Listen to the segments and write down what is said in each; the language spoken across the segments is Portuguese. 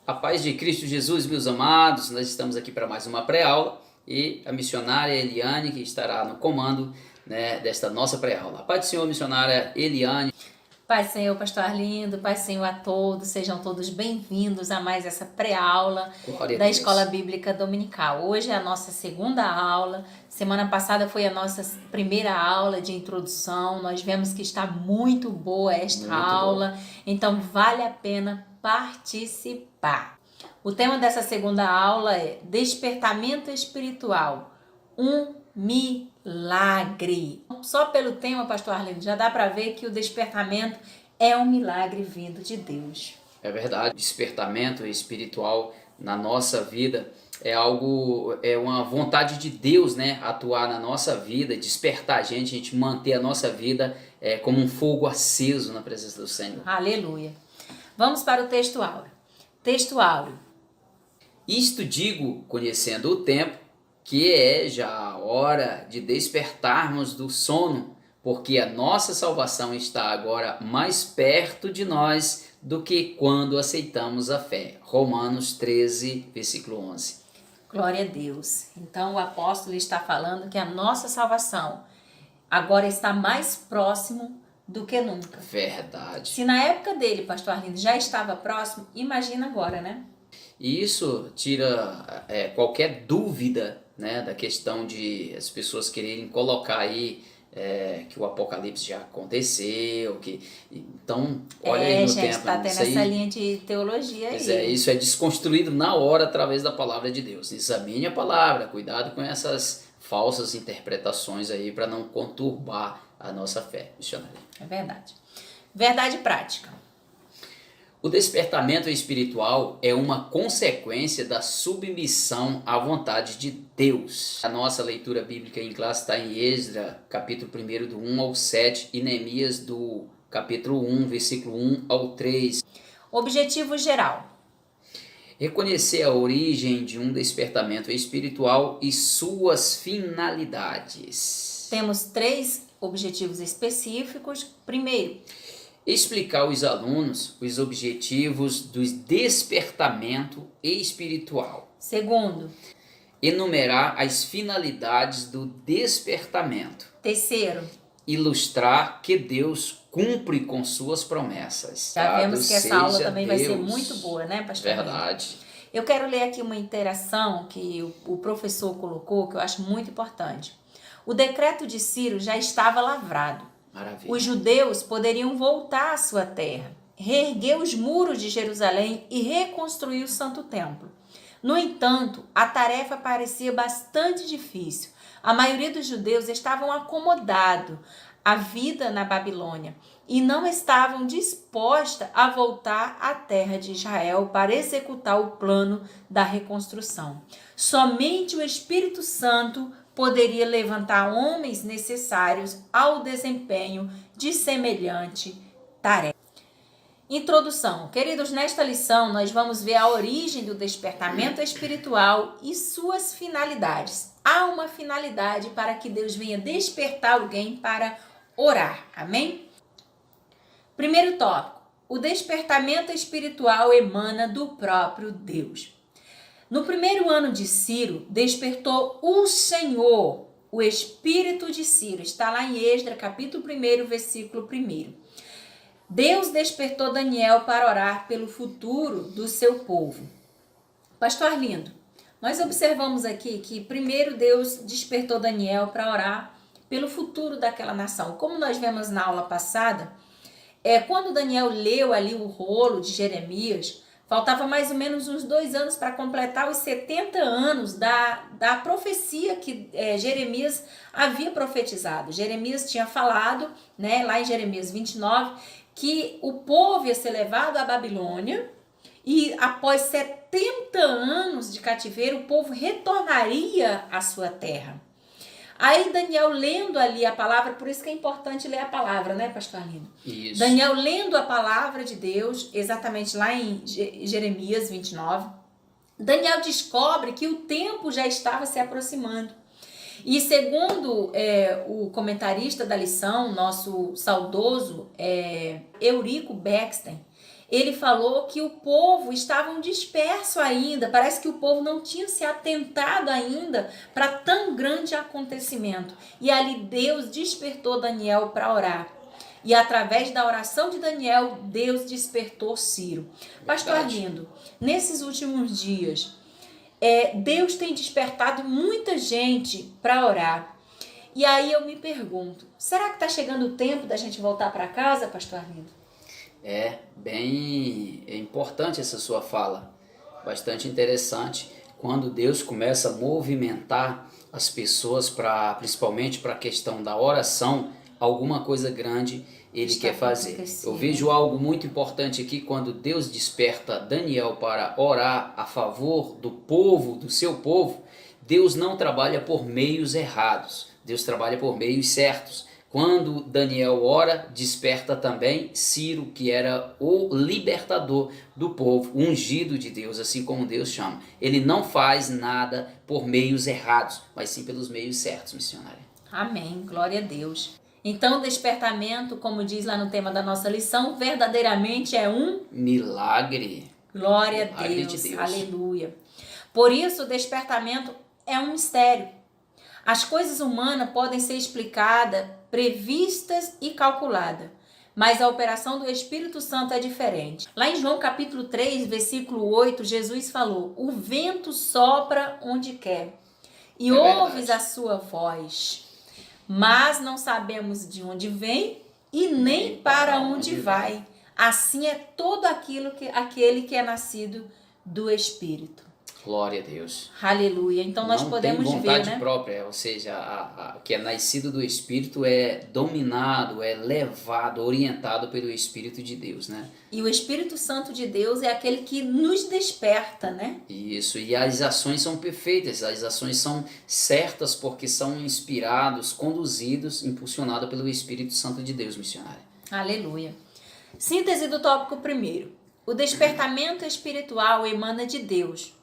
A paz de Cristo Jesus, meus amados, nós estamos aqui para mais uma pré-aula e a missionária Eliane que estará no comando, desta nossa pré-aula. A paz do Senhor, missionária Eliane. Paz do Senhor, pastor Arlindo, paz do Senhor a todos, sejam todos bem-vindos a mais essa pré-aula da Escola Bíblica Dominical. Hoje é a nossa segunda aula, semana passada foi a nossa primeira aula de introdução, nós vemos que está muito boa esta aula, então vale a pena participar. O tema dessa segunda aula é Despertamento Espiritual, um milagre. Só pelo tema, pastor Arlindo, já dá para ver que o despertamento é um milagre vindo de Deus. É verdade, despertamento espiritual na nossa vida é algo, é uma vontade de Deus, atuar na nossa vida, despertar a gente manter a nossa vida como um fogo aceso na presença do Senhor. Aleluia. Vamos para o texto áureo. Texto áureo. Isto digo, conhecendo o tempo, que é já a hora de despertarmos do sono, porque a nossa salvação está agora mais perto de nós do que quando aceitamos a fé. Romanos 13, versículo 11. Glória a Deus. Então o apóstolo está falando que a nossa salvação agora está mais próximo do que nunca. Verdade. Se na época dele, pastor Arlindo, já estava próximo, imagina agora, né? E isso tira qualquer dúvida, da questão de as pessoas quererem colocar aí que o apocalipse já aconteceu, então olha aí no gente, tempo. Está tendo essa linha de teologia aí. Isso é desconstruído na hora através da palavra de Deus. Examine a palavra, cuidado com essas falsas interpretações aí para não conturbar a nossa fé missionária. É verdade. Verdade prática. O despertamento espiritual é uma consequência da submissão à vontade de Deus. A nossa leitura bíblica em classe está em Esdras, capítulo 1, do 1 ao 7, e Neemias, do capítulo 1, versículo 1 ao 3. Objetivo geral. Reconhecer a origem de um despertamento espiritual e suas finalidades. Temos 3 objetivos específicos. Primeiro, explicar aos alunos os objetivos do despertamento espiritual. Segundo, enumerar as finalidades do despertamento. Terceiro, ilustrar que Deus cumpre com suas promessas. Já vemos que essa aula também vai ser muito boa, né, pastor? Verdade. Eu quero ler aqui uma interação que o professor colocou, que eu acho muito importante. O decreto de Ciro já estava lavrado. Maravilha. Os judeus poderiam voltar à sua terra, reerguer os muros de Jerusalém e reconstruir o Santo Templo. No entanto, a tarefa parecia bastante difícil. A maioria dos judeus estavam acomodados à vida na Babilônia e não estavam dispostos a voltar à terra de Israel para executar o plano da reconstrução. Somente o Espírito Santo poderia levantar homens necessários ao desempenho de semelhante tarefa. Introdução. Queridos, nesta lição nós vamos ver a origem do despertamento espiritual e suas finalidades. Há uma finalidade para que Deus venha despertar alguém para orar. Amém? Primeiro tópico. O despertamento espiritual emana do próprio Deus. No primeiro ano de Ciro, despertou o Senhor, o espírito de Ciro. Está lá em Esdras, capítulo 1, versículo 1. Deus despertou Daniel para orar pelo futuro do seu povo. Pastor Arlindo, nós observamos aqui que primeiro Deus despertou Daniel para orar pelo futuro daquela nação. Como nós vemos na aula passada, quando Daniel leu ali o rolo de Jeremias, faltava mais ou menos uns 2 anos para completar os 70 anos da profecia que Jeremias havia profetizado. Jeremias tinha falado, lá em Jeremias 29, que o povo ia ser levado à Babilônia e após 70 anos de cativeiro, o povo retornaria à sua terra. Aí Daniel lendo ali a palavra, por isso que é importante ler a palavra, né, pastor Arlindo? Isso. Daniel lendo a palavra de Deus, exatamente lá em Jeremias 29, Daniel descobre que o tempo já estava se aproximando. E segundo o comentarista da lição, nosso saudoso Eurico Bexten, ele falou que o povo estava disperso ainda, parece que o povo não tinha se atentado ainda para tão grande acontecimento. E ali Deus despertou Daniel para orar. E através da oração de Daniel, Deus despertou Ciro. Pastor Arlindo, nesses últimos dias, Deus tem despertado muita gente para orar. E aí eu me pergunto, será que está chegando o tempo da gente voltar para casa, Pastor Arlindo? É importante essa sua fala, bastante interessante. Quando Deus começa a movimentar as pessoas, principalmente para a questão da oração, alguma coisa grande ele quer fazer. Eu vejo algo muito importante aqui, quando Deus desperta Daniel para orar a favor do povo, do seu povo. Deus não trabalha por meios errados, Deus trabalha por meios certos. Quando Daniel ora, desperta também Ciro, que era o libertador do povo, o ungido de Deus, assim como Deus chama. Ele não faz nada por meios errados, mas sim pelos meios certos, missionária. Amém, glória a Deus. Então, o despertamento, como diz lá no tema da nossa lição, verdadeiramente é um milagre. Glória a Deus, de Deus, aleluia. Por isso, o despertamento é um mistério. As coisas humanas podem ser explicadas, previstas e calculadas, mas a operação do Espírito Santo é diferente. Lá em João capítulo 3, versículo 8, Jesus falou: o vento sopra onde quer e ouves a sua voz, mas não sabemos de onde vem e nem para onde vai. Assim é todo aquele que é nascido do Espírito. Glória a Deus. Aleluia. Então nós podemos ver, né? Não tem vontade própria, ou seja, que é nascido do Espírito é dominado, é levado, orientado pelo Espírito de Deus, né? E o Espírito Santo de Deus é aquele que nos desperta, né? Isso, e as ações são perfeitas, as ações são certas porque são inspirados, conduzidos, impulsionados pelo Espírito Santo de Deus, missionária. Aleluia. Síntese do tópico primeiro. O despertamento espiritual emana de Deus.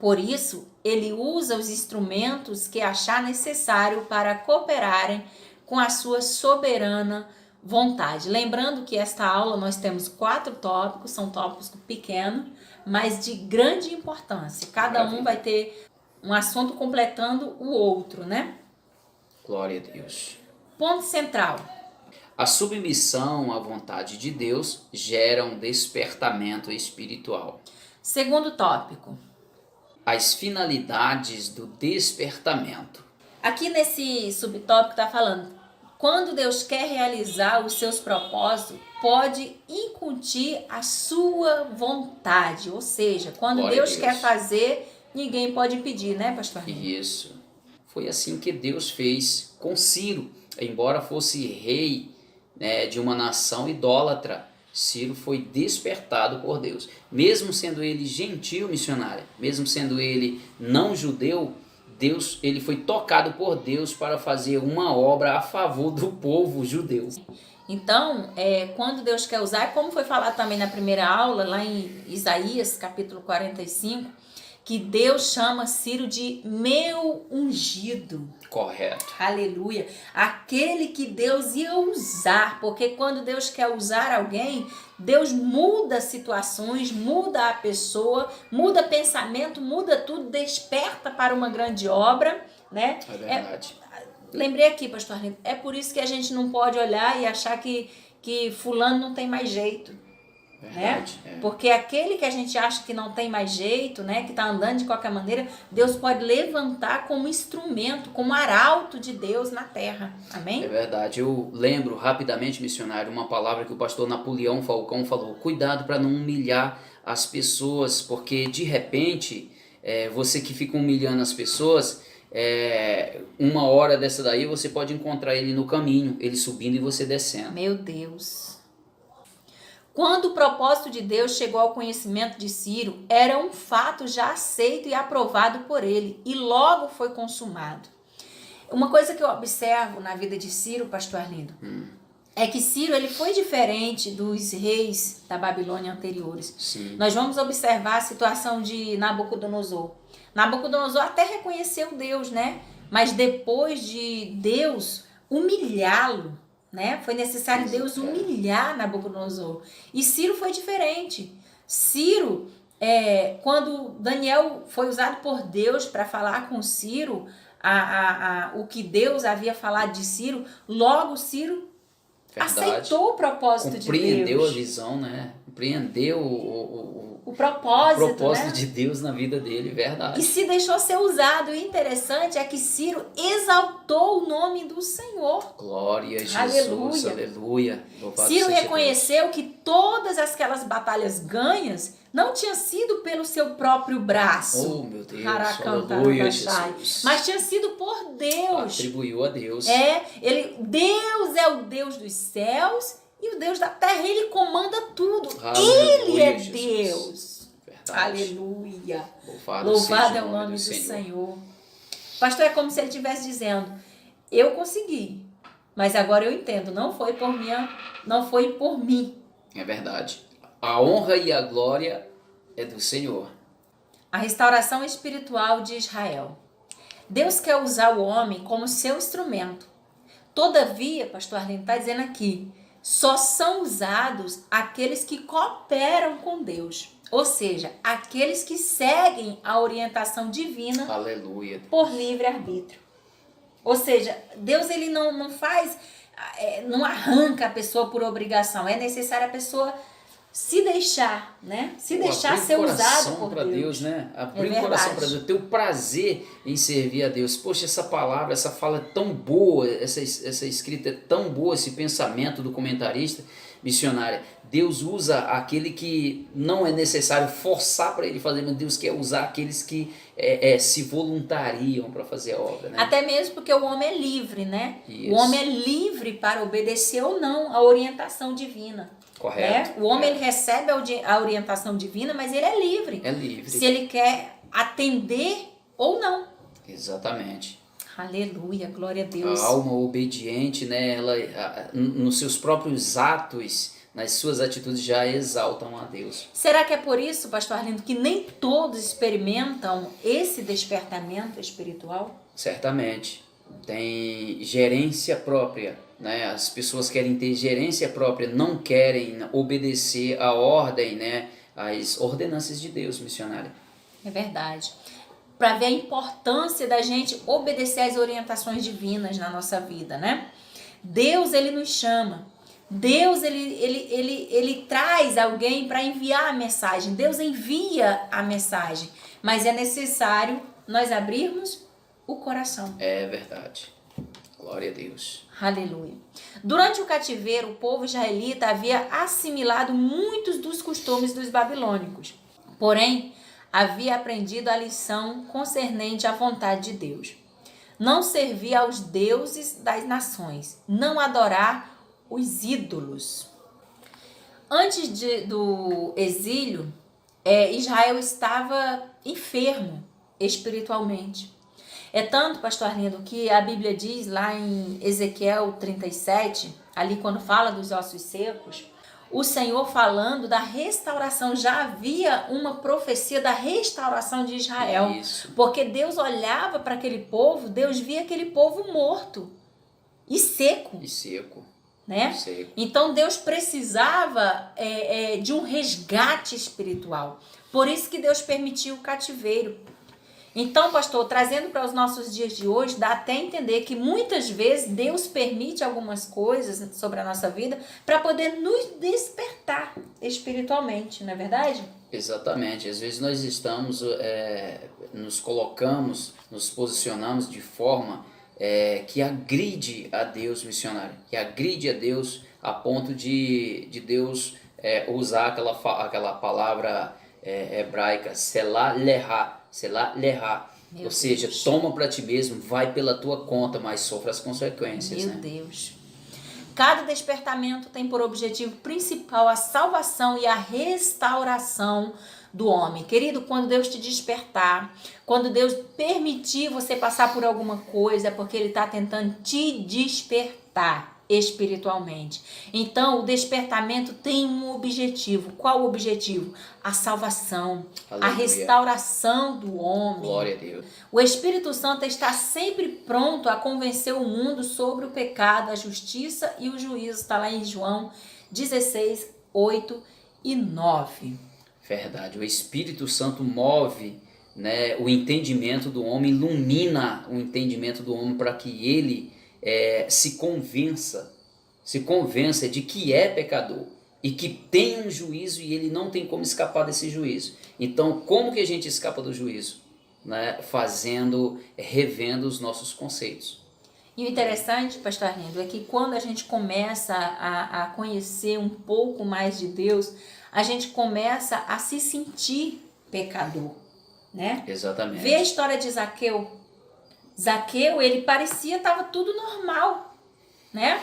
Por isso, ele usa os instrumentos que achar necessário para cooperarem com a sua soberana vontade. Lembrando que esta aula nós temos 4 tópicos, são tópicos pequenos, mas de grande importância. Cada um vai ter um assunto completando o outro, né? Glória a Deus. Ponto central. A submissão à vontade de Deus gera um despertamento espiritual. Segundo tópico. As finalidades do despertamento. Aqui nesse subtópico está falando, quando Deus quer realizar os seus propósitos, pode incutir a sua vontade. Ou seja, quando Deus quer fazer, ninguém pode impedir, né, pastor? Isso. Foi assim que Deus fez com Ciro. Embora fosse rei, né, de uma nação idólatra, Ciro foi despertado por Deus. Mesmo sendo ele gentil, missionário, mesmo sendo ele não judeu, ele foi tocado por Deus para fazer uma obra a favor do povo judeu. Então, quando Deus quer usar, como foi falado também na primeira aula, lá em Isaías, capítulo 45, que Deus chama Ciro de meu ungido. Correto. Aleluia. Aquele que Deus ia usar, porque quando Deus quer usar alguém, Deus muda situações, muda a pessoa, muda pensamento, muda tudo, desperta para uma grande obra, né? É verdade. Lembrei aqui, pastor Arlindo, é por isso que a gente não pode olhar e achar que fulano não tem mais jeito. Verdade, né? Porque aquele que a gente acha que não tem mais jeito, né, que está andando de qualquer maneira, Deus pode levantar como instrumento, como arauto de Deus na terra. Amém? É verdade. Eu lembro rapidamente, missionário, uma palavra que o pastor Napoleão Falcão falou: cuidado para não humilhar as pessoas, porque de repente você que fica humilhando as pessoas, uma hora dessa daí você pode encontrar ele no caminho, ele subindo e você descendo. Meu Deus. Quando o propósito de Deus chegou ao conhecimento de Ciro, era um fato já aceito e aprovado por ele, e logo foi consumado. Uma coisa que eu observo na vida de Ciro, pastor Arlindo, é que Ciro ele foi diferente dos reis da Babilônia anteriores. Sim. Nós vamos observar a situação de Nabucodonosor. Nabucodonosor até reconheceu Deus, né? Mas depois de Deus humilhá-lo, né? Foi necessário Deus humilhar Nabucodonosor. E Ciro foi diferente. Ciro, quando Daniel foi usado por Deus para falar com Ciro, o que Deus havia falado de Ciro, logo Ciro aceitou o propósito de Deus. Compreendeu a visão, né? Compreendeu o propósito, né? de Deus na vida dele, verdade. E se deixou ser usado. O interessante é que Ciro exaltou o nome do Senhor. Glória a Jesus, aleluia. Ciro reconheceu que todas aquelas batalhas ganhas não tinha sido pelo seu próprio braço. Oh, meu Deus, aleluia, Jesus. Mas tinha sido por Deus. Atribuiu a Deus. Deus é o Deus dos céus e o Deus da terra. Ele comanda tudo. Aleluia, Ele é Jesus. Deus. Verdade. Aleluia. Louvado é o nome do Senhor. Pastor, é como se ele estivesse dizendo: eu consegui, mas agora eu entendo, não foi por mim. É verdade. A honra e a glória é do Senhor. A restauração espiritual de Israel. Deus quer usar o homem como seu instrumento. Todavia, pastor Arlindo está dizendo aqui, só são usados aqueles que cooperam com Deus. Ou seja, aqueles que seguem a orientação divina. Aleluia. Por livre-arbítrio. Ou seja, Deus ele não faz, não arranca a pessoa por obrigação. É necessário a pessoa se deixar, né? Se deixar ser usado por Deus, né? Abrir o coração para Deus, ter o prazer em servir a Deus. Poxa, essa palavra, essa fala é tão boa, essa escrita é tão boa, esse pensamento do comentarista missionário. Deus usa aquele que não é necessário forçar para ele fazer, mas Deus quer usar aqueles que se voluntariam para fazer a obra, né? Até mesmo porque o homem é livre, né? Isso. O homem é livre para obedecer ou não a orientação divina. Correto. Né? O homem ele recebe a orientação divina, mas ele é livre. É livre. Se ele quer atender ou não. Exatamente. Aleluia, glória a Deus. A alma obediente, né, ela, nos seus próprios atos, nas suas atitudes já exaltam a Deus. Será que é por isso, pastor Arlindo, que nem todos experimentam esse despertamento espiritual? Certamente. Tem gerência própria, né? As pessoas querem ter gerência própria, não querem obedecer a ordem, né, as ordenanças de Deus, missionária. É verdade. Para ver a importância da gente obedecer às orientações divinas na nossa vida, né? Deus, ele nos chama. Deus, ele traz alguém para enviar a mensagem. Deus envia a mensagem. Mas é necessário nós abrirmos o coração. É verdade. Glória a Deus. Aleluia. Durante o cativeiro, o povo israelita havia assimilado muitos dos costumes dos babilônicos. Porém, havia aprendido a lição concernente à vontade de Deus. Não servir aos deuses das nações. Não adorar os ídolos. Antes do exílio, Israel estava enfermo espiritualmente. É tanto, pastor Arlindo, que a Bíblia diz lá em Ezequiel 37, ali quando fala dos ossos secos, o Senhor falando da restauração, já havia uma profecia da restauração de Israel. Isso. Porque Deus olhava para aquele povo, Deus via aquele povo morto e seco. Né? Seco. Então Deus precisava de um resgate espiritual. Por isso que Deus permitiu o cativeiro. Então, pastor, trazendo para os nossos dias de hoje, dá até a entender que muitas vezes Deus permite algumas coisas sobre a nossa vida para poder nos despertar espiritualmente, não é verdade? Exatamente. Às vezes nós estamos, nos colocamos, nos posicionamos de forma que agride a Deus, missionário, que agride a Deus a ponto de Deus usar aquela palavra hebraica, selah lehá, ou seja, Deus. Toma para ti mesmo, vai pela tua conta, mas sofra as consequências. Meu Deus. Cada despertamento tem por objetivo principal a salvação e a restauração do homem. Querido, quando Deus te despertar, quando Deus permitir você passar por alguma coisa, é porque Ele está tentando te despertar. espiritualmente. Então, o despertamento tem um objetivo. Qual o objetivo? A salvação, Aleluia. a restauração do homem. Glória a Deus. O Espírito Santo está sempre pronto a convencer o mundo sobre o pecado, a justiça e o juízo. Está lá em João 16, 8 e 9. Verdade. O Espírito Santo move, né, o entendimento do homem, ilumina o entendimento do homem para que ele se convença de que é pecador e que tem um juízo e ele não tem como escapar desse juízo. Então, como que a gente escapa do juízo? Né? Revendo os nossos conceitos. E o interessante, pastor Arlindo, é que quando a gente começa a conhecer um pouco mais de Deus, a gente começa a se sentir pecador, né? Exatamente. Vê a história de Zaqueu. Zaqueu, ele parecia estava tudo normal, né?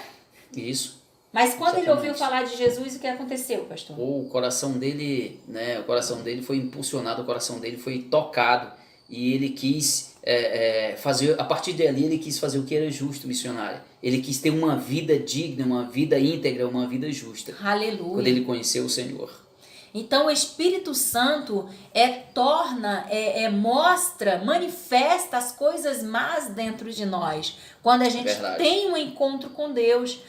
Isso. Mas quando Exatamente. ele ouviu falar de Jesus, o que aconteceu, pastor? O coração dele, né? O coração dele foi impulsionado, o coração dele foi tocado e ele quis fazer, a partir dali ele quis fazer o que era justo, missionário. Ele quis ter uma vida digna, uma vida íntegra, uma vida justa. Aleluia. Quando ele conheceu o Senhor. Então o Espírito Santo mostra, manifesta as coisas más dentro de nós. Quando a gente tem um encontro com Deus,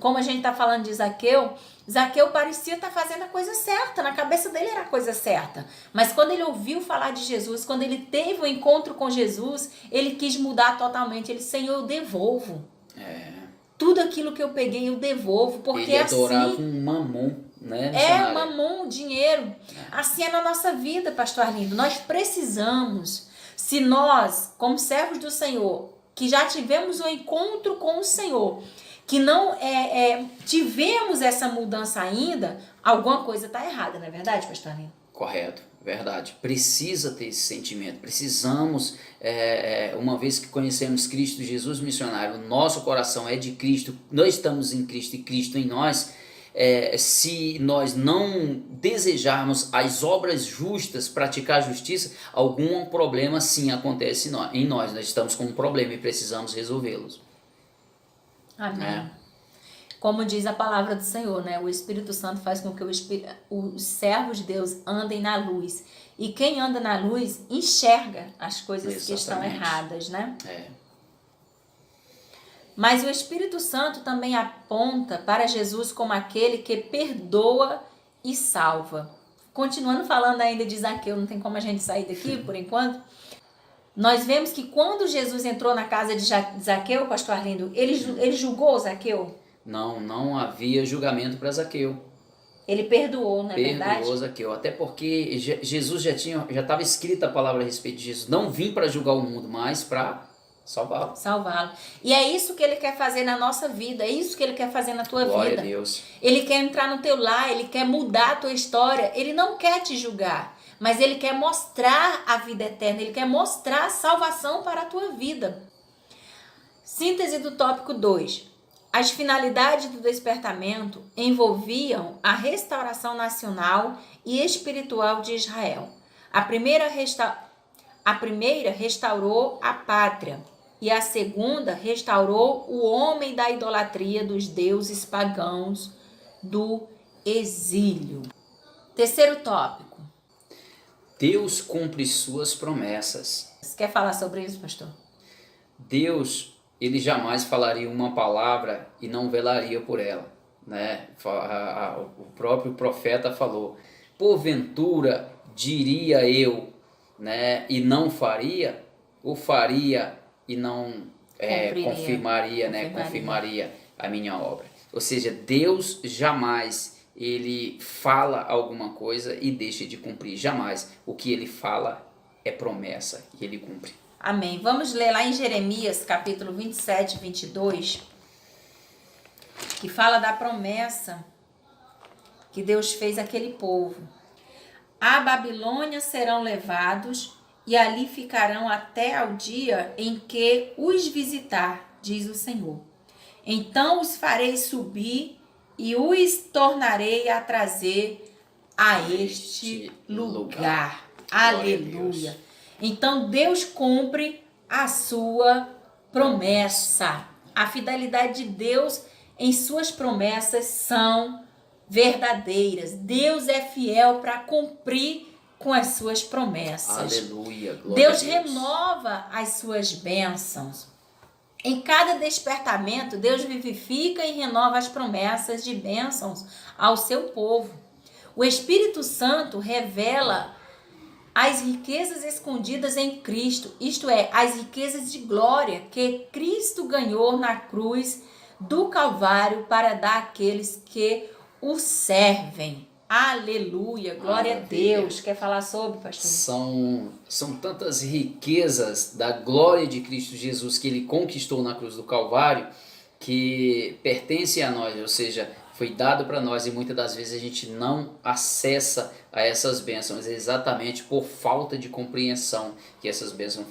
como a gente está falando de Zaqueu, Zaqueu parecia estar fazendo a coisa certa, na cabeça dele era a coisa certa. Mas quando ele ouviu falar de Jesus, quando ele teve um encontro com Jesus, ele quis mudar totalmente. Ele, Senhor, eu devolvo. Tudo aquilo que eu peguei eu devolvo, porque ele adorava assim... um mamon, né? Mamon, dinheiro. Assim é na nossa vida, pastor Arlindo. Nós precisamos, se nós, como servos do Senhor, que já tivemos um encontro com o Senhor, que não tivemos essa mudança ainda, alguma coisa está errada, não é verdade, pastor Arlindo? Correto, verdade. Precisa ter esse sentimento. Precisamos, uma vez que conhecemos Cristo Jesus missionário, o nosso coração é de Cristo, nós estamos em Cristo e Cristo em nós. Se nós não desejarmos as obras justas, praticar a justiça, algum problema sim acontece em nós. Nós estamos com um problema e precisamos resolvê-los. Amém. Como diz a palavra do Senhor, né? O Espírito Santo faz com que os servos de Deus andem na luz. E quem anda na luz enxerga as coisas que estão erradas, né? Mas o Espírito Santo também aponta para Jesus como aquele que perdoa e salva. Continuando falando ainda de Zaqueu, não tem como a gente sair daqui por enquanto. Nós vemos que quando Jesus entrou na casa de Zaqueu, pastor Arlindo, ele julgou Zaqueu? Não havia julgamento para Zaqueu. Ele perdoou, não é verdade? Perdoou Zaqueu, até porque Jesus já estava escrita a palavra a respeito de Jesus. Não vim para julgar o mundo, mas para salvá-lo. Salvá-lo. E é isso que ele quer fazer na nossa vida, é isso que ele quer fazer na tua Glória vida. a Deus. Ele quer entrar no teu lar, ele quer mudar a tua história, ele não quer te julgar, mas ele quer mostrar a vida eterna, ele quer mostrar a salvação para a tua vida. Síntese do tópico 2. As finalidades do despertamento envolviam a restauração nacional e espiritual de Israel. A primeira restaurou a pátria e a segunda restaurou o homem da idolatria dos deuses pagãos do exílio. Terceiro tópico. Deus cumpre suas promessas. Você quer falar sobre isso, pastor? Deus, ele jamais falaria uma palavra e não velaria por ela, né? O próprio profeta falou: porventura diria eu, né, e não faria, ou faria e não confirmaria a minha obra. Ou seja, Deus jamais ele fala alguma coisa e deixa de cumprir, jamais. O que ele fala é promessa e ele cumpre. Amém. Vamos ler lá em Jeremias, capítulo 27, 22, que fala da promessa que Deus fez àquele povo. A Babilônia serão levados e ali ficarão até ao dia em que os visitar, diz o Senhor. Então os farei subir e os tornarei a trazer a este lugar. Aleluia. Então Deus cumpre a sua promessa. A fidelidade de Deus em suas promessas são verdadeiras. Deus é fiel para cumprir com as suas promessas. Aleluia, glória Deus a Deus. renova as suas bênçãos. Em cada despertamento, Deus vivifica e renova as promessas de bênçãos ao seu povo. O Espírito Santo revela as riquezas escondidas em Cristo, isto é, as riquezas de glória que Cristo ganhou na cruz do Calvário para dar àqueles que o servem. Aleluia, glória a Deus. Quer falar sobre, pastor? São tantas riquezas da glória de Cristo Jesus que ele conquistou na cruz do Calvário que pertencem a nós, ou seja, foi dado para nós e muitas das vezes a gente não acessa a essas bênçãos exatamente por falta de compreensão que essas bênçãos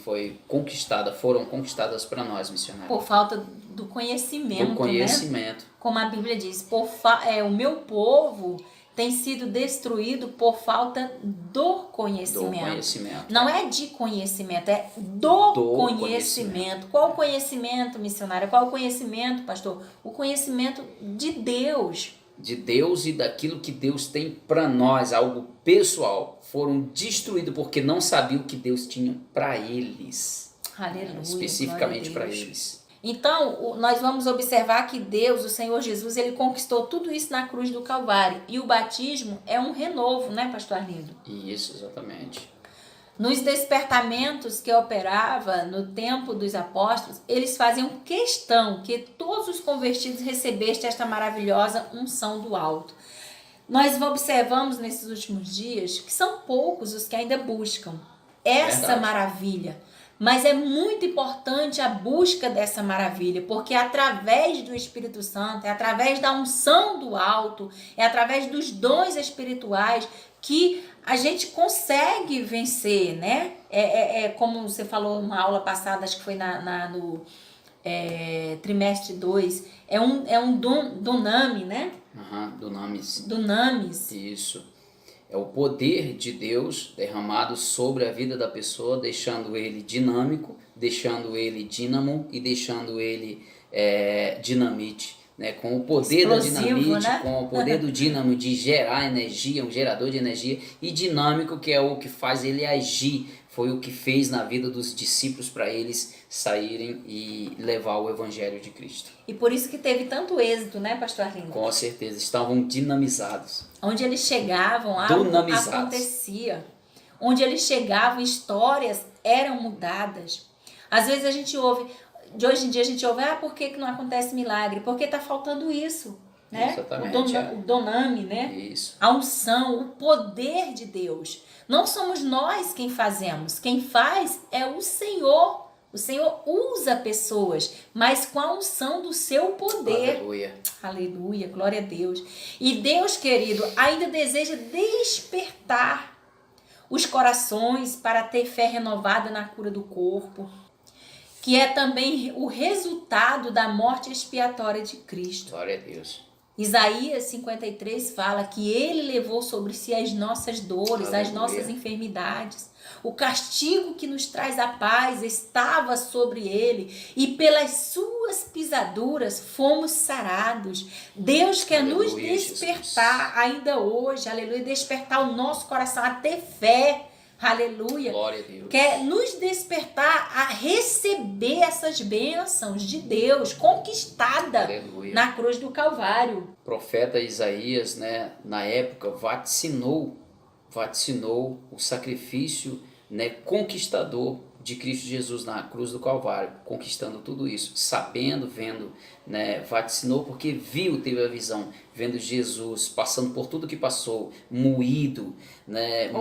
foram conquistadas para nós, missionários. Por falta do conhecimento, Do conhecimento. né? Como a Bíblia diz, o meu povo tem sido destruído por falta do conhecimento. Do conhecimento. Não é de conhecimento, é do conhecimento. Qual o conhecimento, missionária? Qual o conhecimento, pastor? O conhecimento de Deus. De Deus e daquilo que Deus tem para nós, algo pessoal. Foram destruídos porque não sabiam o que Deus tinha para eles. Aleluia. Especificamente para eles. Então, nós vamos observar que Deus, o Senhor Jesus, ele conquistou tudo isso na cruz do Calvário. E o batismo é um renovo, né, pastor Arlindo? Isso, exatamente. Nos despertamentos que operava no tempo dos apóstolos, eles faziam questão que todos os convertidos recebessem esta maravilhosa unção do alto. Nós observamos nesses últimos dias que são poucos os que ainda buscam essa maravilha. Mas é muito importante a busca dessa maravilha, porque é através do Espírito Santo, é através da unção do alto, é através dos dons espirituais que a gente consegue vencer, né? Como você falou numa aula passada, acho que foi no trimestre 2, é um dunami, né? Dunamis. Dunamis. Isso. É o poder de Deus derramado sobre a vida da pessoa, deixando ele dinâmico, deixando ele dínamo e deixando ele dinamite. Né? Com o poder da dinamite, né? Com o poder do dínamo de gerar energia, um gerador de energia, e dinâmico, que é o que faz ele agir. Foi o que fez na vida dos discípulos para eles saírem e levar o Evangelho de Cristo. E por isso que teve tanto êxito, né, pastor Arlindo? Com certeza, estavam dinamizados. Onde eles chegavam, algo acontecia. Onde eles chegavam, histórias eram mudadas. Às vezes a gente ouve, de hoje em dia a gente ouve, por que não acontece milagre? Porque está faltando isso. Né? Exatamente, o donami, né? Isso. A unção, o poder de Deus. Não somos nós quem fazemos. Quem faz é o Senhor. O Senhor usa pessoas, mas com a unção do seu poder. Aleluia. Aleluia, glória a Deus. E Deus, querido, ainda deseja despertar os corações para ter fé renovada na cura do corpo, que é também o resultado da morte expiatória de Cristo. Glória a Deus. Isaías 53 fala que ele levou sobre si as nossas dores, Aleluia. as nossas enfermidades. O castigo que nos traz a paz estava sobre ele e pelas suas pisaduras fomos sarados. Deus quer nos despertar, Jesus, ainda hoje, aleluia, despertar o nosso coração a ter fé. Aleluia. Glória a Deus. Quer nos despertar a receber essas bênçãos de Deus conquistada, aleluia, na cruz do Calvário. O profeta Isaías, né, na época, vaticinou o sacrifício, né, conquistador de Cristo Jesus na cruz do Calvário, conquistando tudo isso, sabendo, vendo, né, vaticinou porque teve a visão, vendo Jesus passando por tudo que passou, moído, né,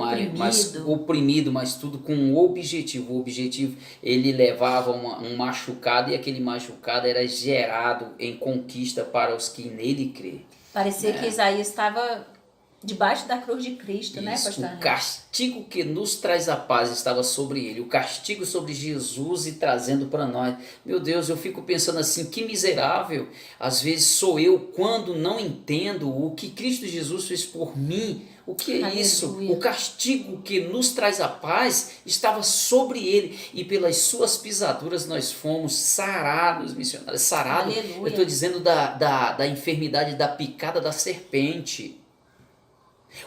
oprimido, mas tudo com um objetivo. O objetivo, ele levava um machucado, e aquele machucado era gerado em conquista para os que nele crê. Parecia, né, que Isaías estava debaixo da cruz de Cristo, né, pastor? O castigo que nos traz a paz estava sobre ele, o castigo sobre Jesus e trazendo para nós. Meu Deus, eu fico pensando assim, que miserável às vezes sou eu quando não entendo o que Cristo Jesus fez por mim, O que é isso? Aleluia. O castigo que nos traz a paz estava sobre ele, e pelas suas pisaduras nós fomos sarados, missionários. Sarado, eu Aleluia. estou dizendo da enfermidade da picada da serpente.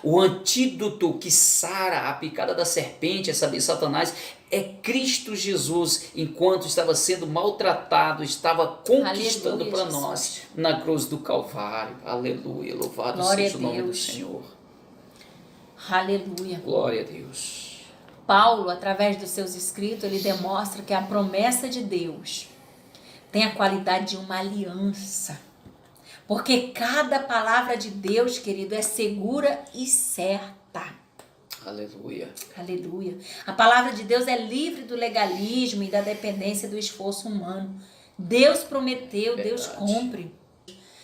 O antídoto que sara a picada da serpente, é saber, Satanás, é Cristo Jesus, enquanto estava sendo maltratado, estava conquistando Aleluia, para Jesus. nós na cruz do Calvário. Aleluia, louvado Glória seja a o nome do Deus. Senhor. Aleluia. Glória a Deus. Paulo, através dos seus escritos, ele demonstra que a promessa de Deus tem a qualidade de uma aliança. Porque cada palavra de Deus, querido, é segura e certa. Aleluia. Aleluia. A palavra de Deus é livre do legalismo e da dependência do esforço humano. Deus prometeu, Verdade. Deus cumpre.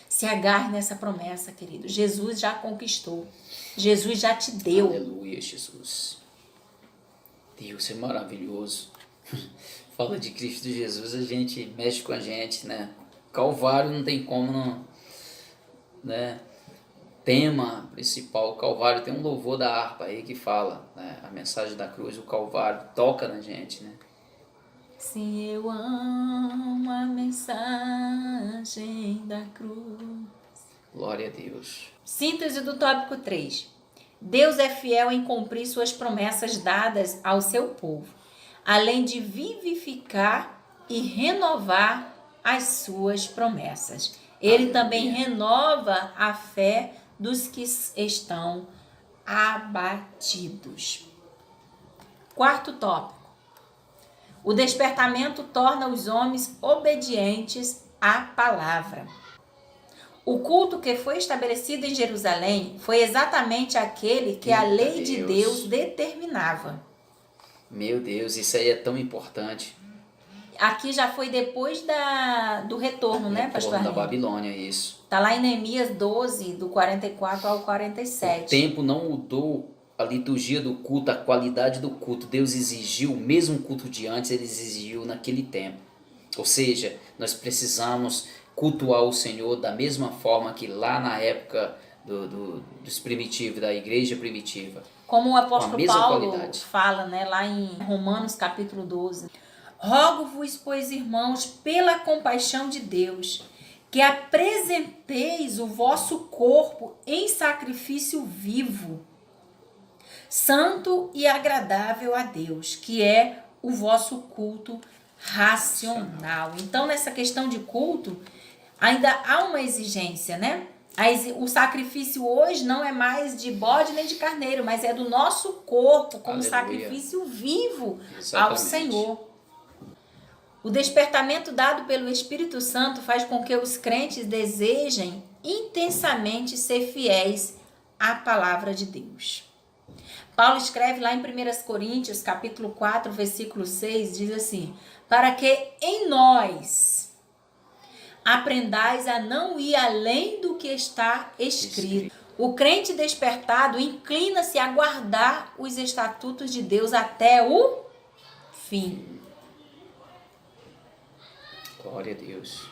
Se agarre nessa promessa, querido. Jesus já conquistou. Jesus já te deu. Aleluia, Jesus. Deus é maravilhoso. Fala de Cristo Jesus, a gente mexe com a gente, né? Calvário não tem como não, né? Tema principal, o Calvário, tem um louvor da harpa aí que fala, né? A mensagem da cruz, o Calvário toca na gente, né? Sim, eu amo a mensagem da cruz. Glória a Deus. Síntese do tópico 3. Deus é fiel em cumprir suas promessas dadas ao seu povo, além de vivificar e renovar as suas promessas. Ele também renova a fé dos que estão abatidos. Quarto tópico. O despertamento torna os homens obedientes à palavra. O culto que foi estabelecido em Jerusalém foi exatamente aquele que a lei de Deus determinava. Meu Deus, isso aí é tão importante. Aqui já foi depois do retorno, né, pastor Da Arlindo? Babilônia, isso. Está lá em Neemias 12, do 44 ao 47. O tempo não mudou a liturgia do culto, a qualidade do culto. Deus exigiu o mesmo culto de antes, ele exigiu naquele tempo. Ou seja, nós precisamos cultuar o Senhor da mesma forma que lá na época dos primitivos, da igreja primitiva. Como o apóstolo mesma Paulo qualidade. fala, né, lá em Romanos capítulo 12. Rogo-vos, pois, irmãos, pela compaixão de Deus, que apresenteis o vosso corpo em sacrifício vivo, santo e agradável a Deus, que é o vosso culto racional. Então, nessa questão de culto, ainda há uma exigência, né? O sacrifício hoje não é mais de bode nem de carneiro, mas é do nosso corpo como Aleluia. sacrifício vivo ao Exatamente. Senhor. O despertamento dado pelo Espírito Santo faz com que os crentes desejem intensamente ser fiéis à palavra de Deus. Paulo escreve lá em 1 Coríntios, capítulo 4, versículo 6, diz assim: para que em nós aprendais a não ir além do que está escrito. O crente despertado inclina-se a guardar os estatutos de Deus até o fim. Glória a Deus.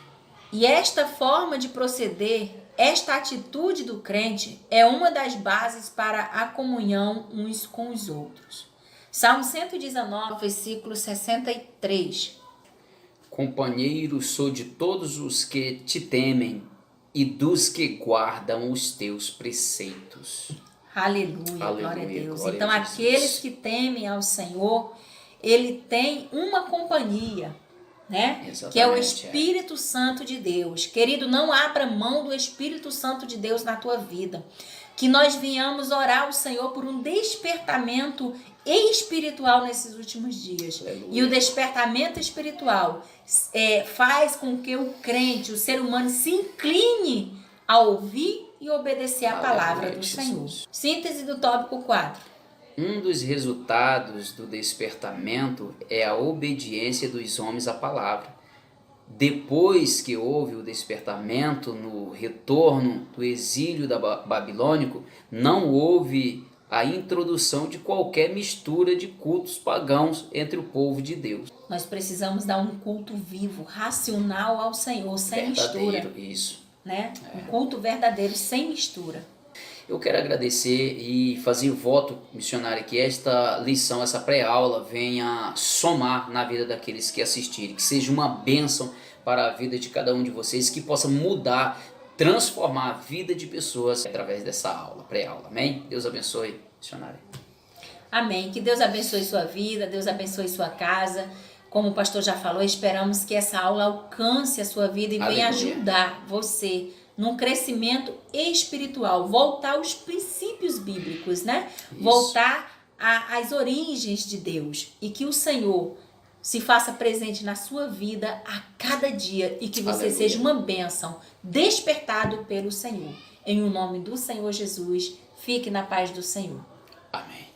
E esta forma de proceder, esta atitude do crente é uma das bases para a comunhão uns com os outros. Salmo 119, versículo 63. Companheiro sou de todos os que te temem e dos que guardam os teus preceitos. Aleluia, Aleluia, glória a Deus. glória Então, a Jesus. aqueles que temem ao Senhor, ele tem uma companhia, né? Exatamente, Que é o Espírito Santo de Deus. Querido, não abra mão do Espírito Santo de Deus na tua vida. Que nós venhamos orar ao Senhor por um despertamento espiritual nesses últimos dias. Aleluia. E o despertamento espiritual faz com que o crente, o ser humano, se incline a ouvir e obedecer a palavra do Senhor. Síntese do tópico 4. Um dos resultados do despertamento é a obediência dos homens à palavra. Depois que houve o despertamento no retorno do exílio babilônico, não houve a introdução de qualquer mistura de cultos pagãos entre o povo de Deus. Nós precisamos dar um culto vivo, racional ao Senhor, sem mistura. Isso. Né? Um culto verdadeiro, sem mistura. Eu quero agradecer e fazer voto, missionário, que esta lição, essa pré-aula venha somar na vida daqueles que assistirem, que seja uma bênção para a vida de cada um de vocês, que possa mudar, transformar a vida de pessoas através dessa aula, pré-aula. Amém? Deus abençoe, missionário. Amém. Que Deus abençoe sua vida, Deus abençoe sua casa. Como o pastor já falou, esperamos que essa aula alcance a sua vida e venha ajudar você num crescimento espiritual, voltar aos princípios bíblicos, né? Isso. Voltar às origens de Deus e que o Senhor se faça presente na sua vida a cada dia e que você seja uma bênção, despertado pelo Senhor. Em o nome do Senhor Jesus, fique na paz do Senhor. Amém.